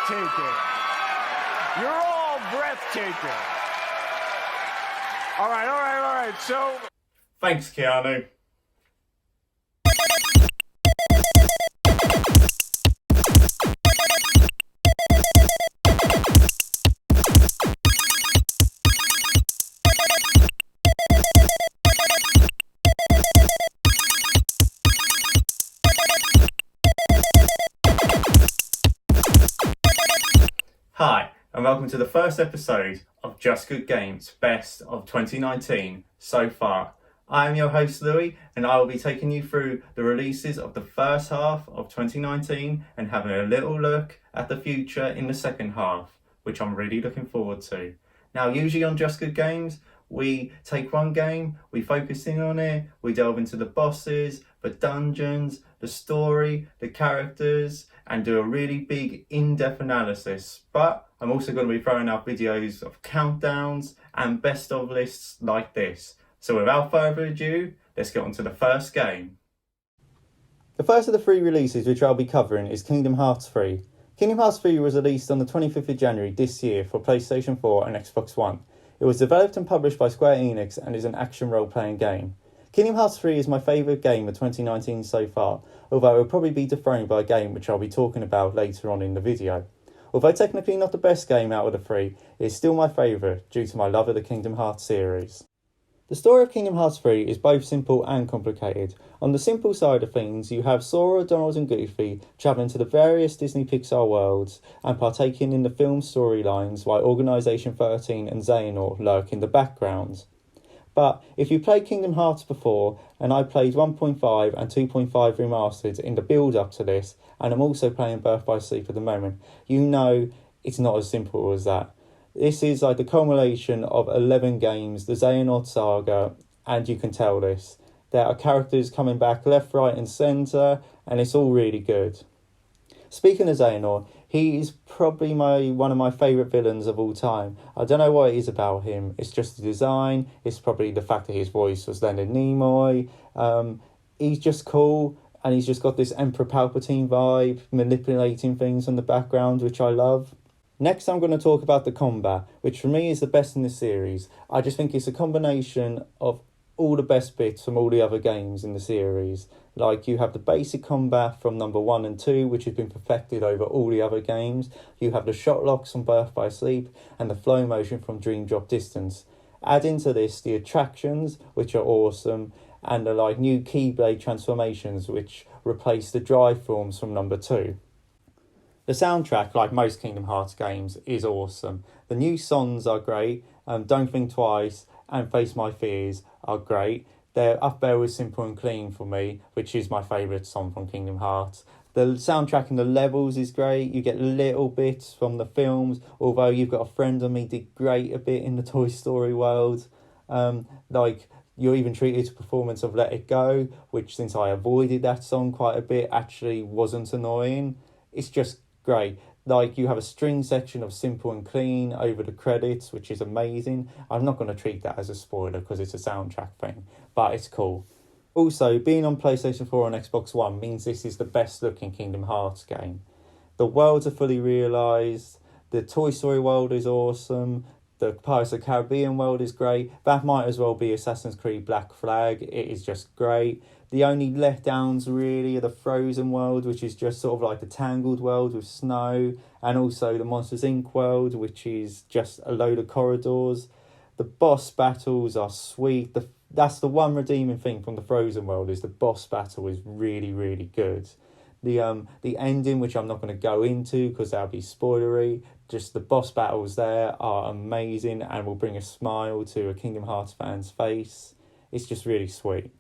breathtaking. You're all breathtaking. All right. So, Thanks, Keanu. Hi, and welcome to the first episode of Just Good Games Best of 2019 so far. I am your host Louis, and I will be taking you through the releases of the first half of 2019 and having a little look at the future in the second half, which I'm really looking forward to. Now, usually on Just Good Games, we take one game, we focus in on it, we delve into the bosses, the dungeons, the story, the characters, and do a really big in-depth analysis. But I'm also going to be throwing out videos of countdowns and best of lists like this. So without further ado, let's get on to the first game. The first of the three releases which I'll be covering is Kingdom Hearts 3. Kingdom Hearts 3 was released on the 25th of January this year for PlayStation 4 and Xbox One. It was developed and published by Square Enix and is an action role-playing game. Kingdom Hearts 3 is my favourite game of 2019 so far, although it will probably be dethroned by a game which I'll be talking about later on in the video. Although technically not the best game out of the three, it is still my favourite due to my love of the Kingdom Hearts series. The story of Kingdom Hearts 3 is both simple and complicated. On the simple side of things, you have Sora, Donald and Goofy travelling to the various Disney Pixar worlds and partaking in the film storylines while Organisation 13 and Xehanort lurk in the background. But if you played Kingdom Hearts before, and I played 1.5 and 2.5 remastered in the build-up to this, and I'm also playing Birth by Sleep at the moment, you know it's not as simple as that. This is like the culmination of 11 games, the Xehanort saga, and you can tell this. There are characters coming back left, right and centre, and it's all really good. Speaking of Xehanort, he is probably one of my favourite villains of all time. I don't know what it is about him. It's just the design. It's probably the fact that his voice was Leonard Nimoy. He's just cool, and he's just got this Emperor Palpatine vibe, manipulating things in the background, which I love. Next, I'm going to talk about the combat, which for me is the best in the series. I just think it's a combination of all the best bits from all the other games in the series. Like, you have the basic combat from number 1 and 2, which has been perfected over all the other games. You have the shot locks from Birth by Sleep and the flow motion from Dream Drop Distance. Add into this the attractions, which are awesome, and the new Keyblade transformations, which replace the drive forms from number 2. The soundtrack, like most Kingdom Hearts games, is awesome. The new songs are great. Don't Think Twice and Face My Fears are great. They're up there with Simple and Clean for me, which is my favourite song from Kingdom Hearts. The soundtrack in the levels is great. You get little bits from the films, although You've Got a Friend on Me did great a bit in the Toy Story world. You're even treated to a performance of Let It Go, which, since I avoided that song quite a bit, actually wasn't annoying. It's just great. You have a string section of Simple and Clean over the credits, which is amazing. I'm not going to treat that as a spoiler because it's a soundtrack thing, but it's cool. Also, being on PlayStation 4 and Xbox One means this is the best looking Kingdom Hearts game. The worlds are fully realised, the Toy Story world is awesome, the Pirates of the Caribbean world is great. That might as well be Assassin's Creed Black Flag. It is just great. The only letdowns really are the Frozen world, which is just sort of like the Tangled world with snow, and also the Monsters Inc. world, which is just a load of corridors. The boss battles are sweet. That's the one redeeming thing from the Frozen world, is the boss battle is really, really good. The ending, which I'm not going to go into because that'll be spoilery, just the boss battles there are amazing and will bring a smile to a Kingdom Hearts fan's face. It's just really sweet.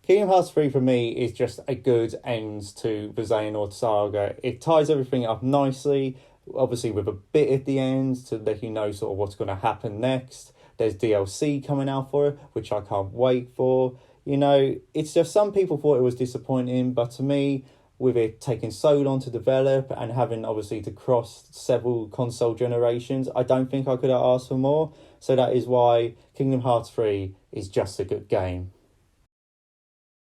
Kingdom Hearts 3 for me is just a good end to the Xehanort saga. It ties everything up nicely, obviously with a bit at the end to let you know sort of what's going to happen next. There's DLC coming out for it, which I can't wait for. It's just some people thought it was disappointing, but to me, with it taking so long to develop and having obviously to cross several console generations, I don't think I could have asked for more. So that is why Kingdom Hearts 3 is just a good game.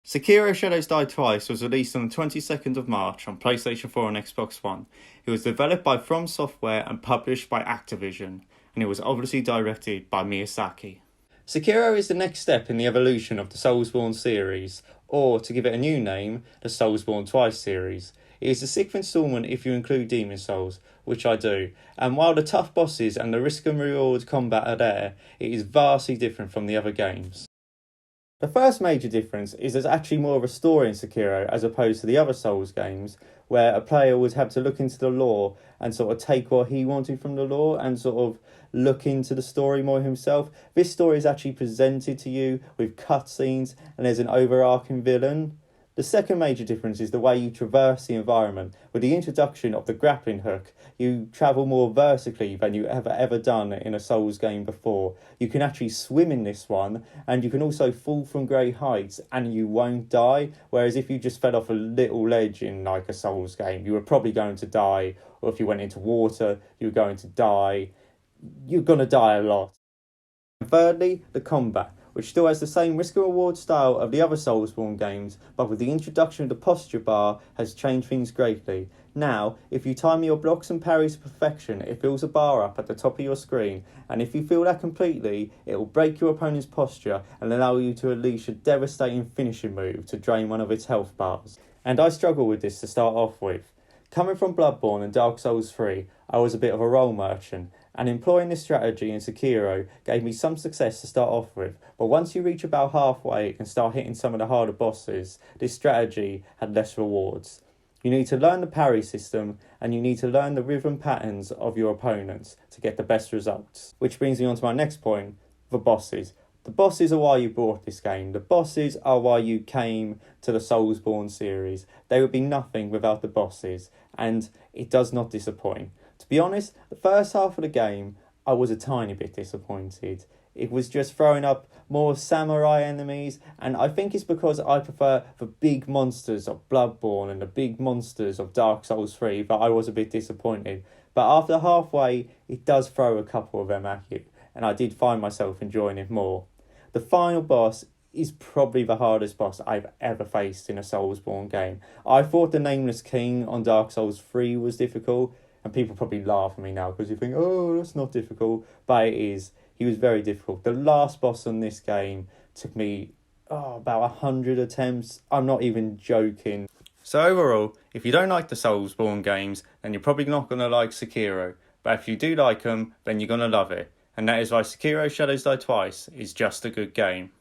Sekiro Shadows Die Twice was released on the 22nd of March on PlayStation 4 and Xbox One. It was developed by From Software and published by Activision, and it was obviously directed by Miyazaki. Sekiro is the next step in the evolution of the Soulsborne series, or to give it a new name, the Soulsborne Twice series. It is the sixth installment if you include Demon Souls, which I do, and while the tough bosses and the risk and reward combat are there, it is vastly different from the other games. The first major difference is there's actually more of a story in Sakura as opposed to the other Souls games, where a player would have to look into the lore and sort of take what he wanted from the lore and sort of look into the story more himself. This story is actually presented to you with cutscenes and there's an overarching villain. The second major difference is the way you traverse the environment. With the introduction of the grappling hook, you travel more vertically than you ever done in a Souls game before. You can actually swim in this one, and you can also fall from great heights and you won't die, whereas if you just fell off a little ledge in like a Souls game, you were probably going to die, or if you went into water, you were going to die. You're going to die a lot. And thirdly, the combat, which still has the same risk and reward style of the other Soulsborne games, but with the introduction of the posture bar has changed things greatly. Now, if you time your blocks and parries to perfection, it fills a bar up at the top of your screen, and if you fill that completely, it will break your opponent's posture and allow you to unleash a devastating finishing move to drain one of its health bars. And I struggle with this to start off with. Coming from Bloodborne and Dark Souls 3, I was a bit of a role merchant, and employing this strategy in Sekiro gave me some success to start off with, but once you reach about halfway and start hitting some of the harder bosses, this strategy had less rewards. You need to learn the parry system, and you need to learn the rhythm patterns of your opponents to get the best results. Which brings me on to my next point, the bosses. The bosses are why you bought this game. The bosses are why you came to the Soulsborne series. They would be nothing without the bosses, and it does not disappoint. To be honest, the first half of the game, I was a tiny bit disappointed. It was just throwing up more samurai enemies, and I think it's because I prefer the big monsters of Bloodborne and the big monsters of Dark Souls 3 that I was a bit disappointed. But after halfway, it does throw a couple of them at you, and I did find myself enjoying it more. The final boss is probably the hardest boss I've ever faced in a Soulsborne game. I thought the Nameless King on Dark Souls 3 was difficult, and people probably laugh at me now because you think, oh, that's not difficult, but it is. He was very difficult. The last boss on this game took me about 100 attempts. I'm not even joking. So overall, if you don't like the Soulsborne games, then you're probably not going to like Sekiro. But if you do like them, then you're going to love it. And that is why Sekiro Shadows Die Twice is just a good game.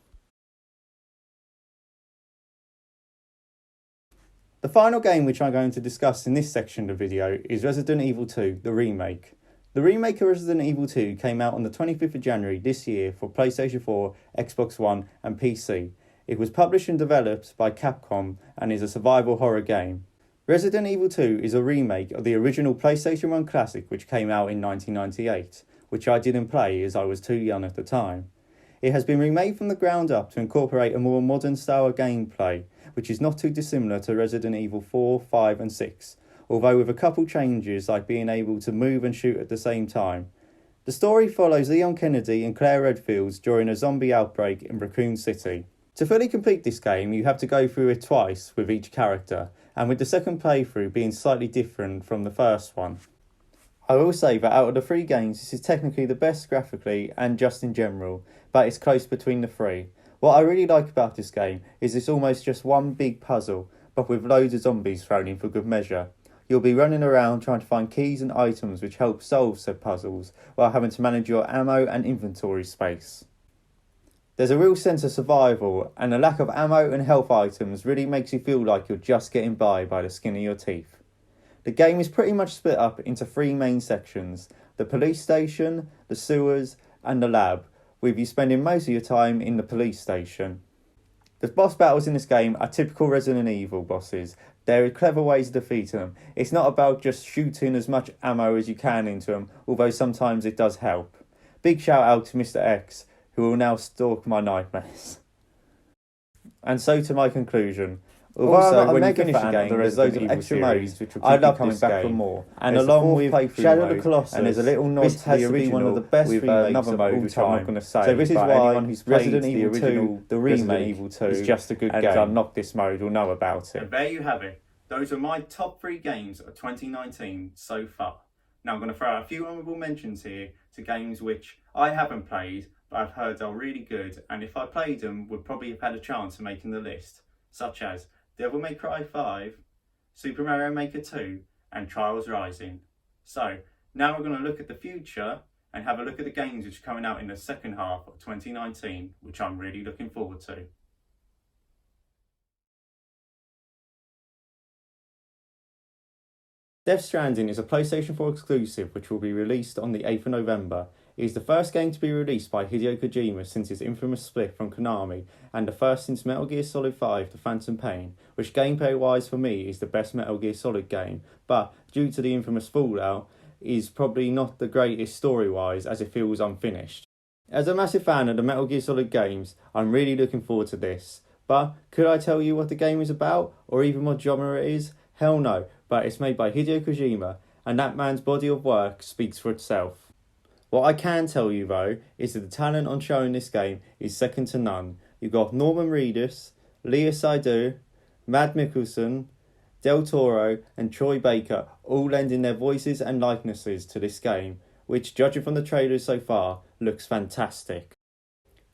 The final game which I'm going to discuss in this section of the video is Resident Evil 2, the remake. The remake of Resident Evil 2 came out on the 25th of January this year for PlayStation 4, Xbox One and PC. It was published and developed by Capcom and is a survival horror game. Resident Evil 2 is a remake of the original PlayStation 1 classic which came out in 1998, which I didn't play as I was too young at the time. It has been remade from the ground up to incorporate a more modern style of gameplay, which is not too dissimilar to Resident Evil 4, 5 and 6, although with a couple changes like being able to move and shoot at the same time. The story follows Leon Kennedy and Claire Redfield during a zombie outbreak in Raccoon City. To fully complete this game, you have to go through it twice with each character, and with the second playthrough being slightly different from the first one. I will say that out of the three games, this is technically the best graphically and just in general, but it's close between the three. What I really like about this game is it's almost just one big puzzle, but with loads of zombies thrown in for good measure. You'll be running around trying to find keys and items which help solve said puzzles, while having to manage your ammo and inventory space. There's a real sense of survival, and the lack of ammo and health items really makes you feel like you're just getting by the skin of your teeth. The game is pretty much split up into three main sections: the police station, the sewers and the lab, with you spending most of your time in the police station. The boss battles in this game are typical Resident Evil bosses. There are clever ways of defeating them. It's not about just shooting as much ammo as you can into them, although sometimes it does help. Big shout out to Mr. X, who will now stalk my nightmares. And so to my conclusion. Although Also, I'm not a when you mega finish a fan game, of the there's Resident loads of Evil extra series, modes which will I keep you love coming this back for game. more. And There's a along fourth with playthrough Shadow of the mode, Colossus, and there's a little nod this to has the to be one of the original best with remakes another of mode all which I'm not time. going to say. So this is but why anyone who's played Resident the Evil original 2, the Resident remake, Evil 2 is just a good and game. unlock this mode will know about it. And there you have it. Those are my top 3 games of 2019 so far. Now I'm going to throw out a few honourable mentions here to games which I haven't played but I've heard are really good, and if I played them would probably have had a chance of making the list, such as Devil May Cry 5, Super Mario Maker 2 and Trials Rising. So now we're going to look at the future and have a look at the games which are coming out in the second half of 2019, which I'm really looking forward to. Death Stranding is a PlayStation 4 exclusive which will be released on the 8th of November. It is the first game to be released by Hideo Kojima since his infamous split from Konami, and the first since Metal Gear Solid 5 The Phantom Pain, which gameplay wise for me is the best Metal Gear Solid game, but due to the infamous fallout, is probably not the greatest story wise as it feels unfinished. As a massive fan of the Metal Gear Solid games, I'm really looking forward to this. But could I tell you what the game is about, or even what genre it is? Hell no, but it's made by Hideo Kojima, and that man's body of work speaks for itself. What I can tell you though, is that the talent on show in this game is second to none. You've got Norman Reedus, Leah Seydoux, Mad Mikkelsen, Del Toro and Troy Baker all lending their voices and likenesses to this game, which, judging from the trailers so far, looks fantastic.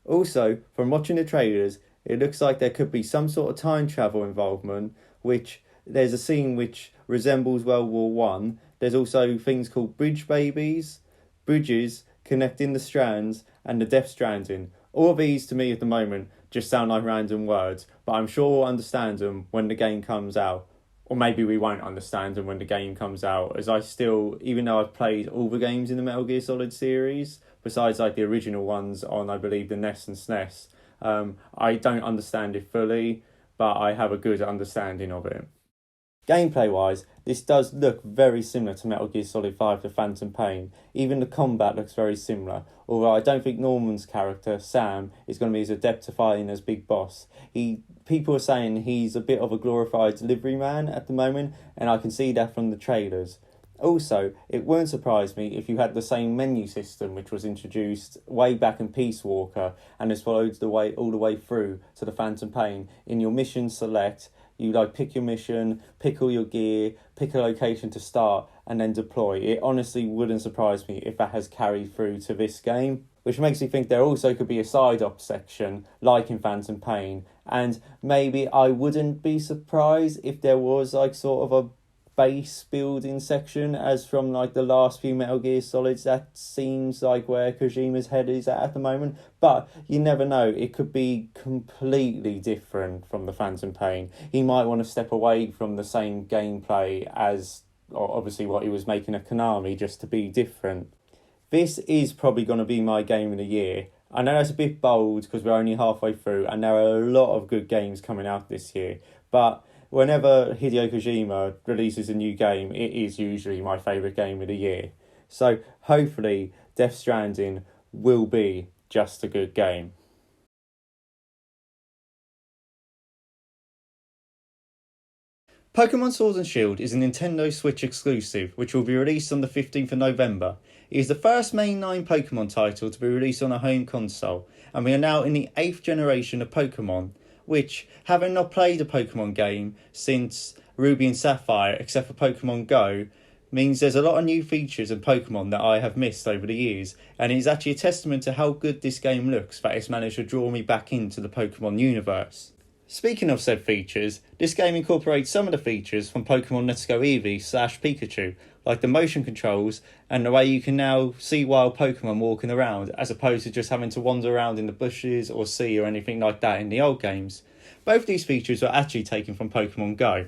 Also, from watching the trailers, it looks like there could be some sort of time travel involvement, which there's a scene which resembles World War One. There's also things called bridges connecting the strands, and the Death Stranding. All of these to me at the moment just sound like random words, but I'm sure we'll understand them when the game comes out. Or maybe we won't understand them when the game comes out, as I still, even though I've played all the games in the Metal Gear Solid series, besides like the original ones on, I believe, the NES and SNES, I don't understand it fully, but I have a good understanding of it. Gameplay-wise, this does look very similar to Metal Gear Solid 5 The Phantom Pain. Even the combat looks very similar, although I don't think Norman's character, Sam, is going to be as adeptifying as Big Boss. People are saying he's a bit of a glorified delivery man at the moment, and I can see that from the trailers. Also, it won't surprise me if you had the same menu system which was introduced way back in Peace Walker and has followed all the way through to The Phantom Pain. In your mission select, you pick your mission, pick all your gear, pick a location to start, and then deploy. It honestly wouldn't surprise me if that has carried through to this game, which makes me think there also could be a side op section, like in Phantom Pain, and maybe I wouldn't be surprised if there was sort of a base building section, as from the last few Metal Gear Solids. That seems like where Kojima's head is at the moment, but you never know, it could be completely different from the Phantom Pain. He might want to step away from the same gameplay as obviously what he was making at Konami, just to be different. This is probably going to be my game of the year. I know that's a bit bold because we're only halfway through and there are a lot of good games coming out this year, but whenever Hideo Kojima releases a new game, it is usually my favourite game of the year. So hopefully Death Stranding will be just a good game. Pokemon Sword and Shield is a Nintendo Switch exclusive which will be released on the 15th of November. It is the first mainline Pokemon title to be released on a home console, and we are now in the 8th generation of Pokemon, which, having not played a Pokemon game since Ruby and Sapphire except for Pokemon Go, means there's a lot of new features and Pokemon that I have missed over the years, and it is actually a testament to how good this game looks that it's managed to draw me back into the Pokemon universe. Speaking of said features, this game incorporates some of the features from Pokemon Let's Go Eevee/Pikachu, like the motion controls and the way you can now see wild Pokemon walking around, as opposed to just having to wander around in the bushes or sea or anything like that in the old games. Both these features were actually taken from Pokemon Go.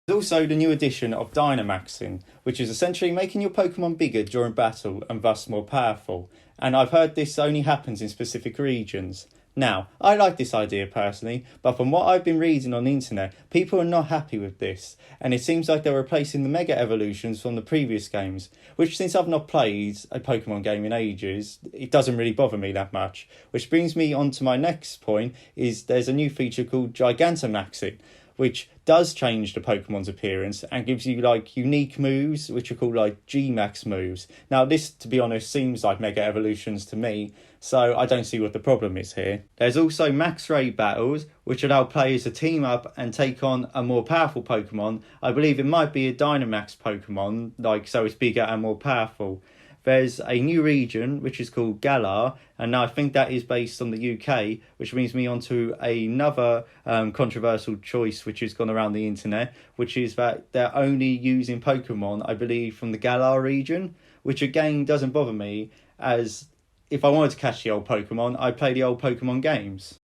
There's also the new addition of Dynamaxing, which is essentially making your Pokemon bigger during battle and thus more powerful, and I've heard this only happens in specific regions. Now, I like this idea personally, but from what I've been reading on the internet, people are not happy with this, and it seems like they're replacing the Mega Evolutions from the previous games, which, since I've not played a Pokemon game in ages, it doesn't really bother me that much. Which brings me on to my next point, is there's a new feature called Gigantamaxing, which does change the Pokemon's appearance and gives you like unique moves, which are called like G-Max moves. Now this, to be honest, seems like Mega Evolutions to me, so I don't see what the problem is here. There's also Max Raid battles, which allow players to team up and take on a more powerful Pokemon. I believe it might be a Dynamax Pokemon, like so it's bigger and more powerful. There's a new region which is called Galar, and I think that is based on the UK, which brings me on to another controversial choice which has gone around the internet, which is that they're only using Pokemon, I believe, from the Galar region, which again doesn't bother me, as if I wanted to catch the old Pokemon, I play the old Pokemon games.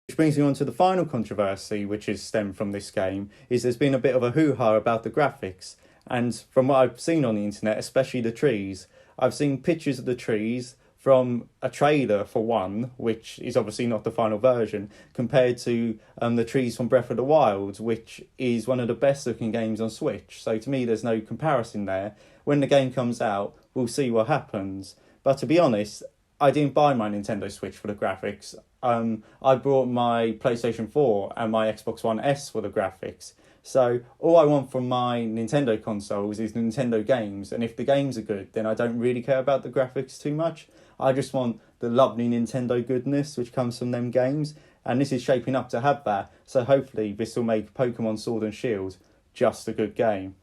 Which brings me on to the final controversy which has stemmed from this game, is there's been a bit of a hoo-ha about the graphics, and from what I've seen on the internet, especially the trees, I've seen pictures of the trees from a trailer for one, which is obviously not the final version, compared to the trees from Breath of the Wild, which is one of the best looking games on Switch. So to me, there's no comparison there. When the game comes out, we'll see what happens. But to be honest, I didn't buy my Nintendo Switch for the graphics. I brought my PlayStation 4 and my Xbox One S for the graphics. So all I want from my Nintendo consoles is Nintendo games, and if the games are good, then I don't really care about the graphics too much. I just want the lovely Nintendo goodness which comes from them games, and this is shaping up to have that, so hopefully this will make Pokemon Sword and Shield just a good game.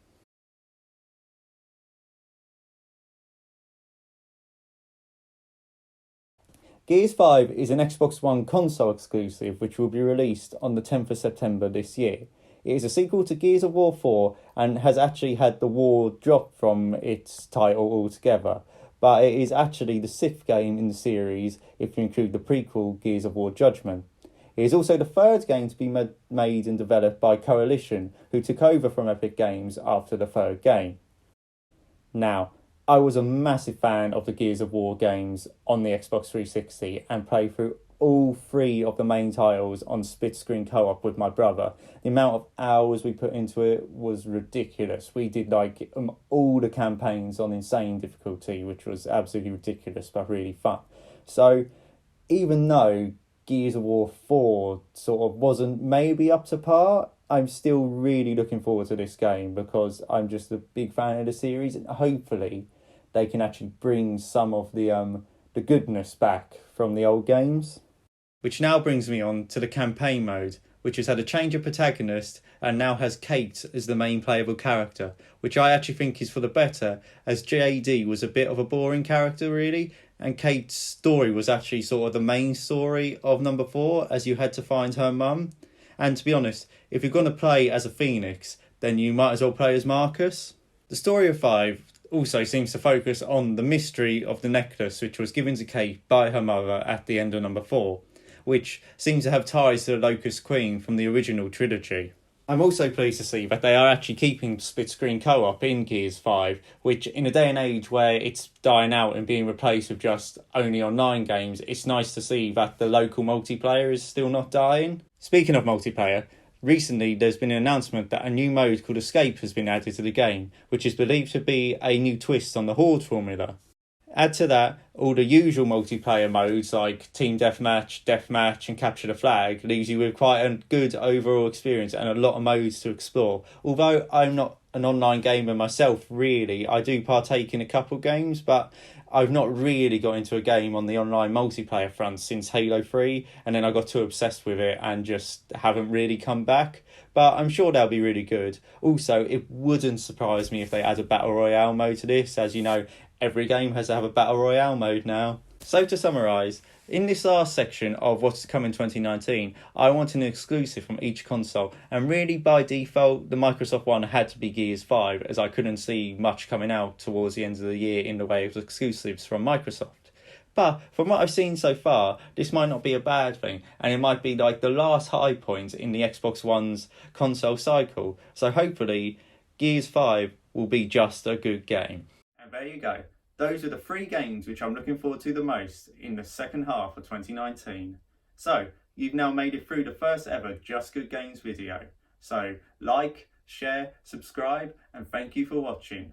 Gears 5 is an Xbox One console exclusive which will be released on the 10th of September this year. It is a sequel to Gears of War 4 and has actually had the war dropped from its title altogether, but it is actually the 6th game in the series if you include the prequel Gears of War Judgment. It is also the 3rd game to be made and developed by Coalition, who took over from Epic Games after the 3rd game. Now, I was a massive fan of the Gears of War games on the Xbox 360 and played through all 3 of the main titles on split-screen co-op with my brother. The amount of hours we put into it was ridiculous. We did like all the campaigns on insane difficulty, which was absolutely ridiculous but really fun. So even though Gears of War 4 sort of wasn't maybe up to par, I'm still really looking forward to this game because I'm just a big fan of the series, and hopefully they can actually bring some of the goodness back from the old games. Which now brings me on to the campaign mode, which has had a change of protagonist and now has Kate as the main playable character, which I actually think is for the better, as JD was a bit of a boring character really, and Kate's story was actually sort of the main story of number 4, as you had to find her mum. And to be honest, if you're going to play as a Phoenix, then you might as well play as Marcus. The story of 5 also seems to focus on the mystery of the necklace which was given to Kate by her mother at the end of number 4, which seems to have ties to the Locust Queen from the original trilogy. I'm also pleased to see that they are actually keeping split-screen co-op in Gears 5, which in a day and age where it's dying out and being replaced with just only online games, it's nice to see that the local multiplayer is still not dying. Speaking of multiplayer, recently there's been an announcement that a new mode called Escape has been added to the game, which is believed to be a new twist on the Horde formula. Add to that all the usual multiplayer modes like Team Deathmatch and Capture the Flag leaves you with quite a good overall experience and a lot of modes to explore. Although I'm not an online gamer myself really, I do partake in a couple games, but I've not really got into a game on the online multiplayer front since Halo 3, and then I got too obsessed with it and just haven't really come back. But I'm sure they'll be really good. Also, it wouldn't surprise me if they add a Battle Royale mode to this. As you know, every game has to have a Battle Royale mode now. So to summarise, in this last section of what's to come in 2019, I want an exclusive from each console, and really by default the Microsoft one had to be Gears 5, as I couldn't see much coming out towards the end of the year in the way of exclusives from Microsoft. But from what I've seen so far, this might not be a bad thing, and it might be like the last high point in the Xbox One's console cycle, so hopefully Gears 5 will be just a good game. And there you go. Those are the 3 games which I'm looking forward to the most in the second half of 2019. So, you've now made it through the first ever Just Good Games video. So, like, share, subscribe, and thank you for watching.